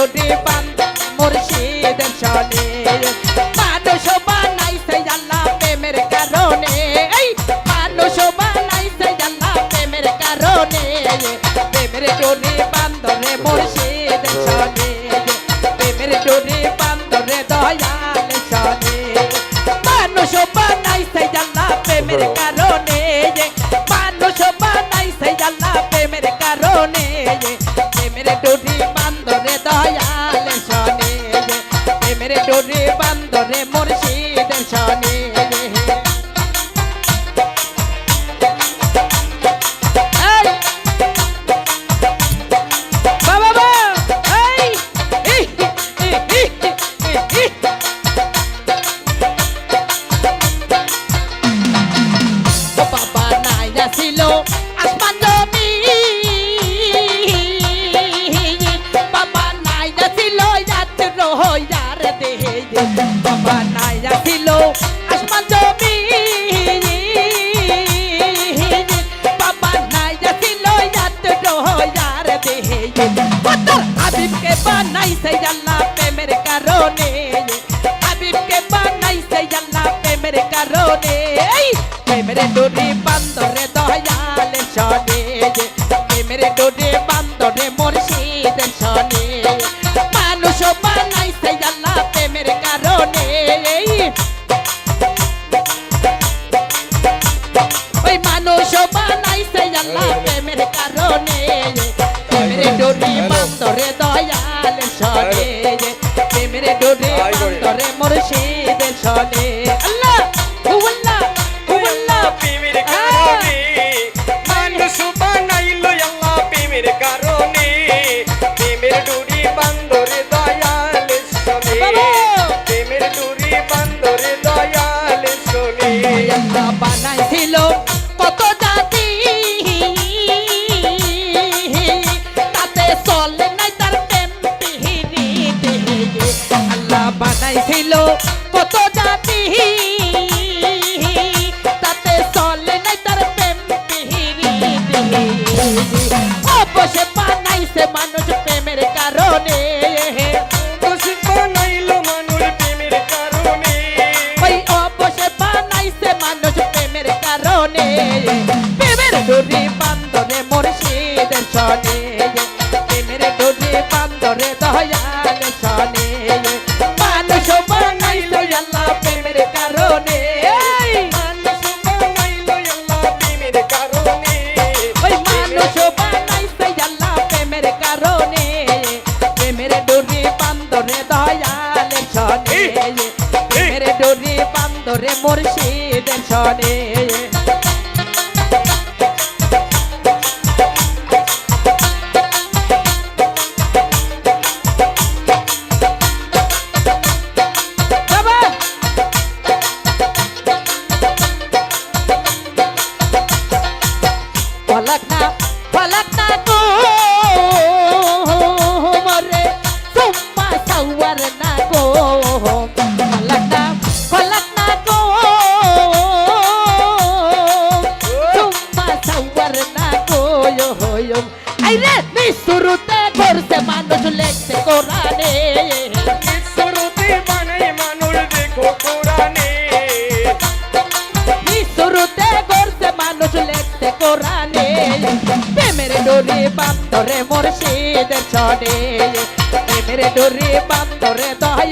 ডোরে বান্ধ মুর্শিদের সনে মানুষ বানাইছে আল্লাহ প্রেমের কারণে এই মানুষ বানাইছে আল্লাহ প্রেমের কারণে প্রেমের ডোরে বান্ধ রে মুর্শিদের সনে প্রেমের ডোরে বান্ধ রে দয়াল সনে মানুষ বানাইছে আল্লাহ প্রেমের কারণে মানুষ বানাইছে আল্লাহ প্রেমের কারণে প্রেমের ডোরে বান্ধ রে দয়াল সনে প্রেমের ডোরে বান্ধ রে মুর্শিদের সনে ছিল আসমান জমি বাবা নাইয়া ছিল রাত্র হইয়ার দেহে বাবা নাইয়া ছিল আসমান জমি বাবা নাইয়া ছিল রাত্র হইয়ার দেহে হাবিবকে বানাইছে আল্লাহ প্রেমের কারণে হাবিবকে বানাইছে আল্লাহ প্রেমের কারণে প্রেমের ডোরে বান্ধ রে দয়াল সনে প্রেমের ডোরে বান্ধ রে মুর্শিদের সনে মানুষ বানাইছে আল্লাহ প্রেমের কারণে ওই মানুষ বানাইছে আল্লাহ প্রেমের কারণে প্রেমের ডোরে বান্ধ রে দয়াল সনে প্রেমের ডোরে বান্ধ রে মুর্শিদের সনে আল্লাহ বানাইছিল কত জাতি তাতে চলে নাই তার প্রেম পিহিরিতে আল্লাহ বানাইছিল কত জাতি তাতে চলে নাই তার প্রেম পিহিরিতে অবশ্যই বানাইছে মানুষ প্রেমের কারণে প্রেমের ডোরে বান্ধ রে মুর্শিদের সনে প্রেমের ডোরে বান্ধ রে দয়াল সনে মানুষ বানাইল আল্লাহ প্রেমের কারণে মানুষ বানাইল আল্লাহ প্রেমের কারণে ওই মানুষ বানাইছে আল্লাহ প্রেমের কারণে প্রেমের ডোরে বান্ধ রে দয়াল সনে প্রেমের ডোরে বান্ধ রে মুর্শিদের সনে फलकना को मरे सुम्मा सवरना को फलकना को सुम्मा सवरना को यो आइरे निसुरुते घर से मानुष लेखते कोराने निसुरुते बानाई मानुष देखो कोराने निसुरुते घर से मानुष लेखते कोराने প্রেমের ডোরে বান্ধ রে মুর্শিদের সনে প্রেমের ডোরে বান্ধ রে দয়াল